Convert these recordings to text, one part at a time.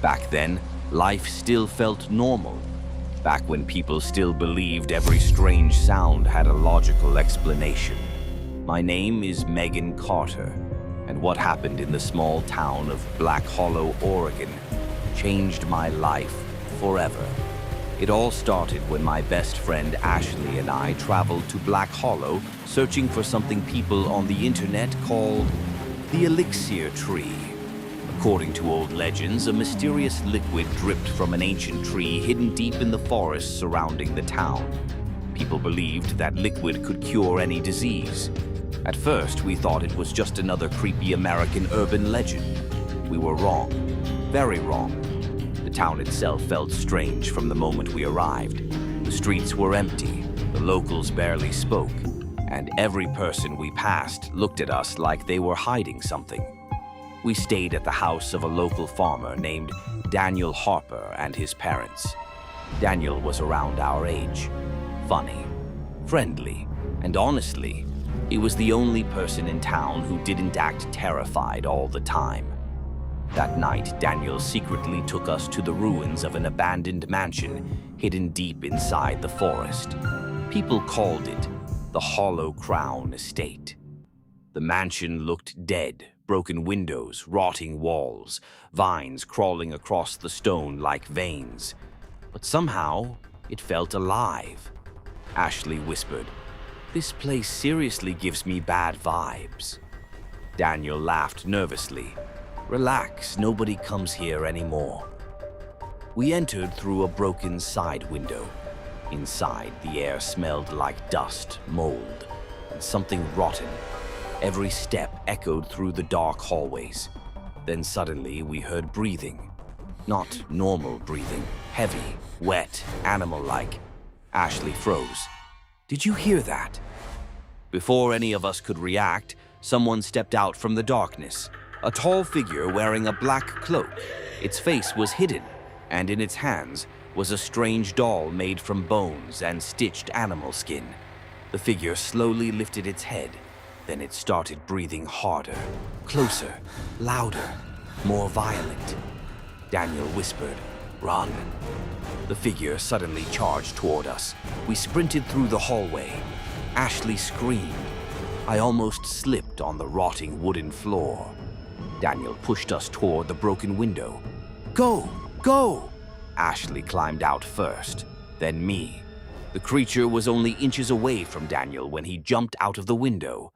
Back then, life still felt normal. Back when people still believed every strange sound had a logical explanation. My name is Megan Carter, and what happened in the small town of Black Hollow, Oregon, changed my life forever. It all started when my best friend Ashley and I traveled to Black Hollow searching for something people on the internet called the elixir tree. According to old legends, a mysterious liquid dripped from an ancient tree hidden deep in the forest surrounding the town. People believed that liquid could cure any disease. At first, we thought it was just another creepy American urban legend. We were wrong, very wrong. The town itself felt strange from the moment we arrived. The streets were empty, the locals barely spoke, and every person we passed looked at us like they were hiding something. We stayed at the house of a local farmer named Daniel Harper and his parents. Daniel was around our age, funny, friendly, and honestly, he was the only person in town who didn't act terrified all the time. That night, Daniel secretly took us to the ruins of an abandoned mansion hidden deep inside the forest. People called it the Hollow Crown Estate. The mansion looked dead, broken windows, rotting walls, vines crawling across the stone like veins. But somehow, it felt alive. Ashley whispered, "This place seriously gives me bad vibes." Daniel laughed nervously. "Relax, nobody comes here anymore." We entered through a broken side window. Inside, the air smelled like dust, mold, and something rotten. Every step echoed through the dark hallways. Then suddenly we heard breathing. Not normal breathing, heavy, wet, animal-like. Ashley froze. "Did you hear that?" Before any of us could react, someone stepped out from the darkness. A tall figure wearing a black cloak. Its face was hidden, and in its hands was a strange doll made from bones and stitched animal skin. The figure slowly lifted its head. Then it started breathing harder, closer, louder, more violent. Daniel whispered, "Run." The figure suddenly charged toward us. We sprinted through the hallway. Ashley screamed. I almost slipped on the rotting wooden floor. Daniel pushed us toward the broken window. "Go! Go!" Ashley climbed out first, then me. The creature was only inches away from Daniel when he jumped out of the window.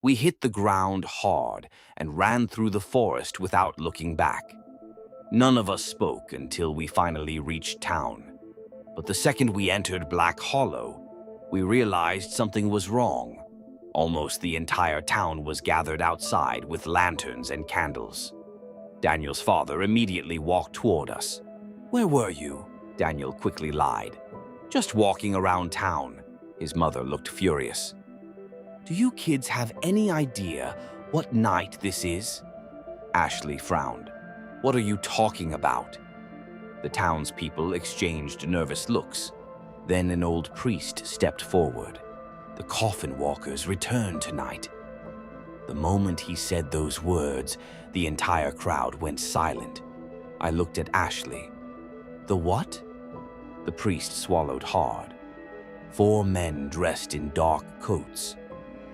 We hit the ground hard and ran through the forest without looking back. None of us spoke until we finally reached town. But the second we entered Black Hollow, we realized something was wrong. Almost the entire town was gathered outside with lanterns and candles. Daniel's father immediately walked toward us. "Where were you?" Daniel quickly lied. "Just walking around town." His mother looked furious. "Do you kids have any idea what night this is?" Ashley frowned. "What are you talking about?" The townspeople exchanged nervous looks. Then an old priest stepped forward. "The coffin walkers return tonight." The moment he said those words, the entire crowd went silent. I looked at Ashley. "The what?" The priest swallowed hard. 4 men dressed in dark coats.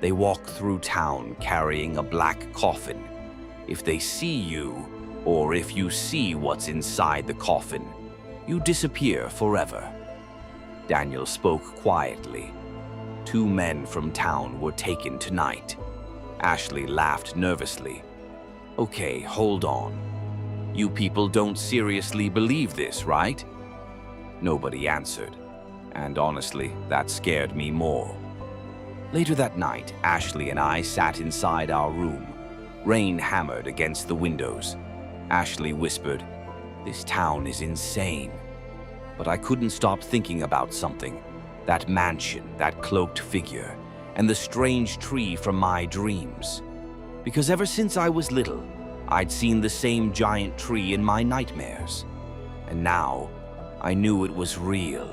They walk through town carrying a black coffin. If they see you, or if you see what's inside the coffin, you disappear forever. Daniel spoke quietly. 2 men from town were taken tonight. Ashley laughed nervously. "Okay, hold on. You people don't seriously believe this, right?" Nobody answered, and honestly, that scared me more. Later that night, Ashley and I sat inside our room. Rain hammered against the windows. Ashley whispered, "This town is insane." But I couldn't stop thinking about something. That mansion, that cloaked figure, and the strange tree from my dreams. Because ever since I was little, I'd seen the same giant tree in my nightmares. And now, I knew it was real.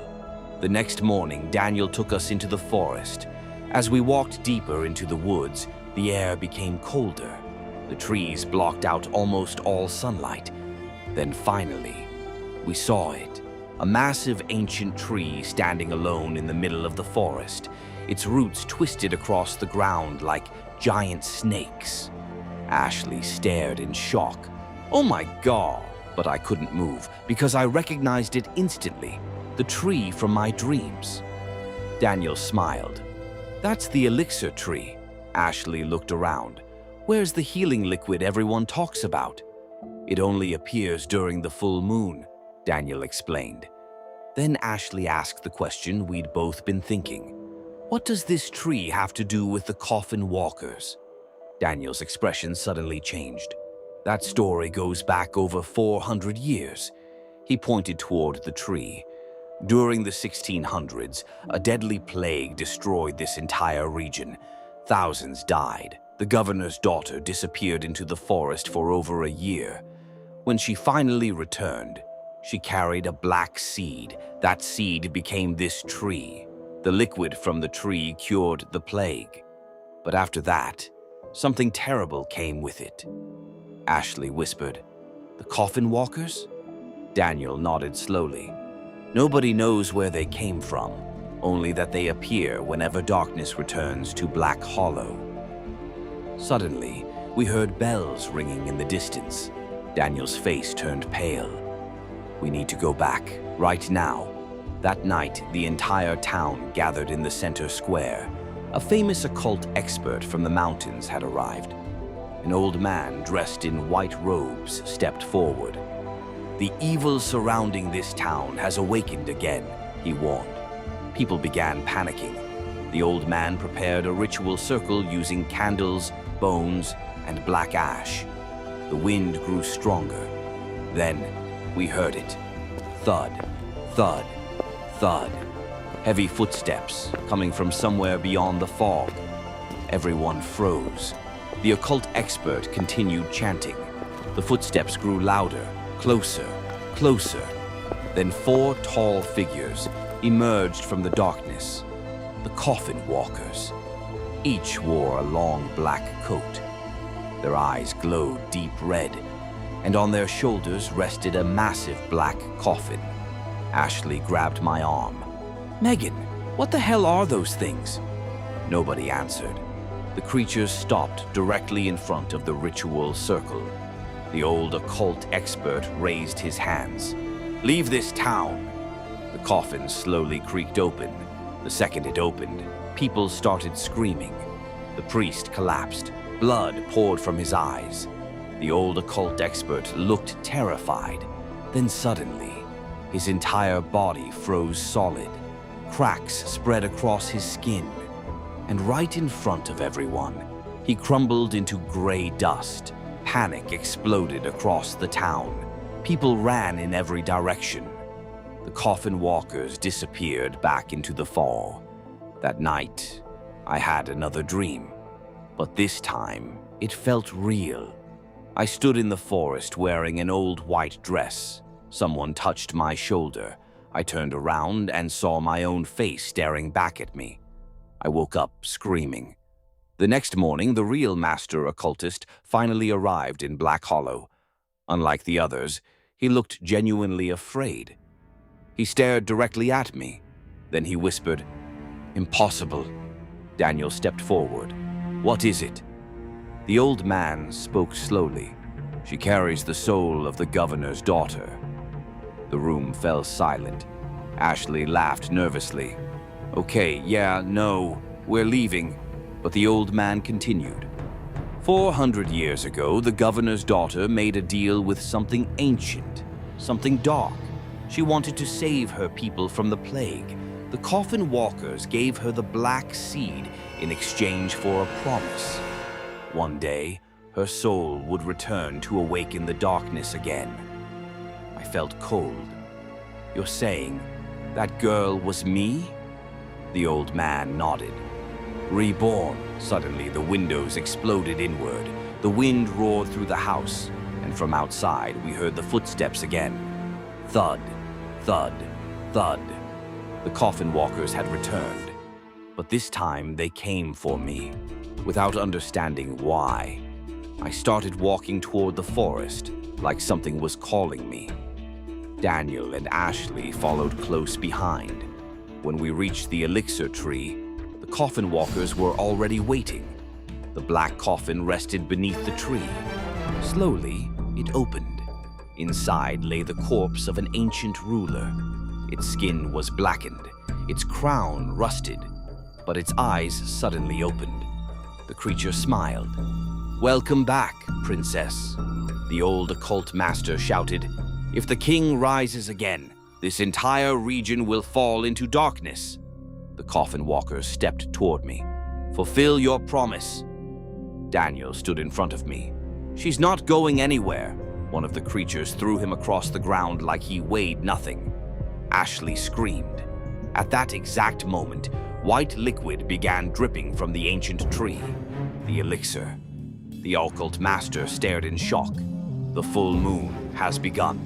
The next morning, Daniel took us into the forest. As we walked deeper into the woods, the air became colder. The trees blocked out almost all sunlight. Then finally, we saw it. A massive ancient tree standing alone in the middle of the forest, its roots twisted across the ground like giant snakes. Ashley stared in shock. "Oh my God!" But I couldn't move because I recognized it instantly, the tree from my dreams. Daniel smiled. "That's the elixir tree." Ashley looked around. "Where's the healing liquid everyone talks about?" "It only appears during the full moon," Daniel explained. Then Ashley asked the question we'd both been thinking. "What does this tree have to do with the coffin walkers?" Daniel's expression suddenly changed. "That story goes back over 400 years. He pointed toward the tree. "During the 1600s, a deadly plague destroyed this entire region. Thousands died. The governor's daughter disappeared into the forest for over a year. When she finally returned, she carried a black seed. That seed became this tree. The liquid from the tree cured the plague. But after that, something terrible came with it." Ashley whispered, "The coffin walkers?" Daniel nodded slowly. "Nobody knows where they came from, only that they appear whenever darkness returns to Black Hollow." Suddenly, we heard bells ringing in the distance. Daniel's face turned pale. "We need to go back, right now." That night, the entire town gathered in the center square. A famous occult expert from the mountains had arrived. An old man dressed in white robes stepped forward. "The evil surrounding this town has awakened again," he warned. People began panicking. The old man prepared a ritual circle using candles, bones, and black ash. The wind grew stronger. Then we heard it. Thud, thud, thud. Heavy footsteps coming from somewhere beyond the fog. Everyone froze. The occult expert continued chanting. The footsteps grew louder, closer, closer. Then 4 tall figures emerged from the darkness. The coffin walkers. Each wore a long black coat. Their eyes glowed deep red, and on their shoulders rested a massive black coffin. Ashley grabbed my arm. "Megan, what the hell are those things?" Nobody answered. The creatures stopped directly in front of the ritual circle. The old occult expert raised his hands. "Leave this town!" The coffin slowly creaked open. The second it opened, people started screaming. The priest collapsed. Blood poured from his eyes. The old occult expert looked terrified. Then suddenly, his entire body froze solid. Cracks spread across his skin. And right in front of everyone, he crumbled into gray dust. Panic exploded across the town. People ran in every direction. The coffin walkers disappeared back into the fall. That night, I had another dream. But this time, it felt real. I stood in the forest wearing an old white dress. Someone touched my shoulder. I turned around and saw my own face staring back at me. I woke up screaming. The next morning, the real master occultist finally arrived in Black Hollow. Unlike the others, he looked genuinely afraid. He stared directly at me. Then he whispered, "Impossible." Daniel stepped forward. "What is it?" The old man spoke slowly. "She carries the soul of the governor's daughter." The room fell silent. Ashley laughed nervously. "Okay, yeah, no, we're leaving." But the old man continued. 400 years ago, the governor's daughter made a deal with something ancient, something dark. She wanted to save her people from the plague. The coffin walkers gave her the black seed in exchange for a promise. One day, her soul would return to awaken the darkness again. I felt cold. "You're saying that girl was me?" The old man nodded. "Reborn." Suddenly, the windows exploded inward. The wind roared through the house, and from outside, we heard the footsteps again. Thud, thud, thud. The coffin walkers had returned, but this time they came for me, without understanding why. I started walking toward the forest. like something was calling me. Daniel and Ashley followed close behind. When we reached the elixir tree, the coffin walkers were already waiting. The black coffin rested beneath the tree. Slowly, it opened. Inside lay the corpse of an ancient ruler. Its skin was blackened, its crown rusted, but its eyes suddenly opened. The creature smiled. "Welcome back, princess," the old occult master shouted. "If the king rises again, this entire region will fall into darkness." The coffin walker stepped toward me. "Fulfill your promise." Daniel stood in front of me. "She's not going anywhere." One of the creatures threw him across the ground like he weighed nothing. Ashley screamed. At that exact moment, white liquid began dripping from the ancient tree. The elixir. The occult master stared in shock. "The full moon has begun."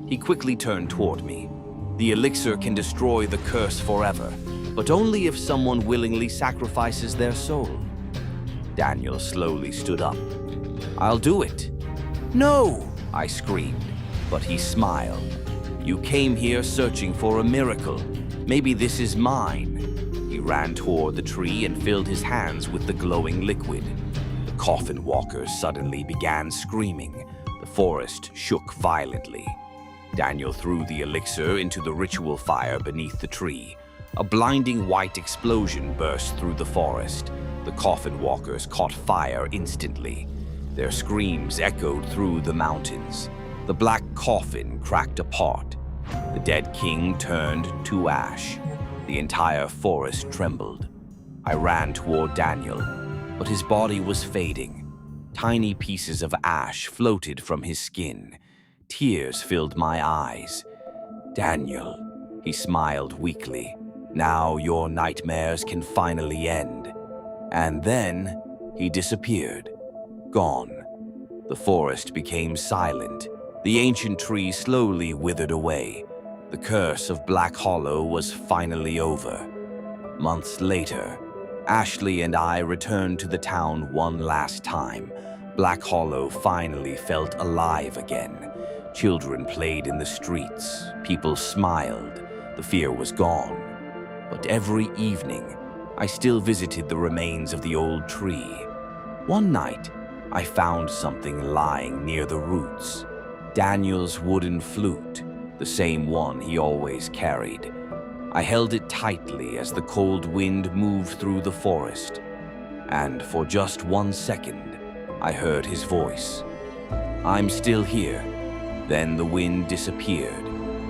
He quickly turned toward me. "The elixir can destroy the curse forever, but only if someone willingly sacrifices their soul." Daniel slowly stood up. "I'll do it." "No!" I screamed, but he smiled. "You came here searching for a miracle. Maybe this is mine." He ran toward the tree and filled his hands with the glowing liquid. The coffin walkers suddenly began screaming. The forest shook violently. Daniel threw the elixir into the ritual fire beneath the tree. A blinding white explosion burst through the forest. The coffin walkers caught fire instantly. Their screams echoed through the mountains. The black coffin cracked apart. The dead king turned to ash. The entire forest trembled. I ran toward Daniel, but his body was fading. Tiny pieces of ash floated from his skin. Tears filled my eyes. "Daniel," he smiled weakly, "now your nightmares can finally end." And then he disappeared. Gone. The forest became silent. The ancient tree slowly withered away. The curse of Black Hollow was finally over. Months later, Ashley and I returned to the town one last time. Black Hollow finally felt alive again. Children played in the streets. People smiled. The fear was gone. But every evening, I still visited the remains of the old tree. One night, I found something lying near the roots. Daniel's wooden flute, the same one he always carried. I held it tightly as the cold wind moved through the forest. And for just 1 second, I heard his voice. "I'm still here." Then the wind disappeared,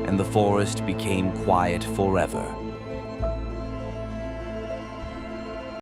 and the forest became quiet forever.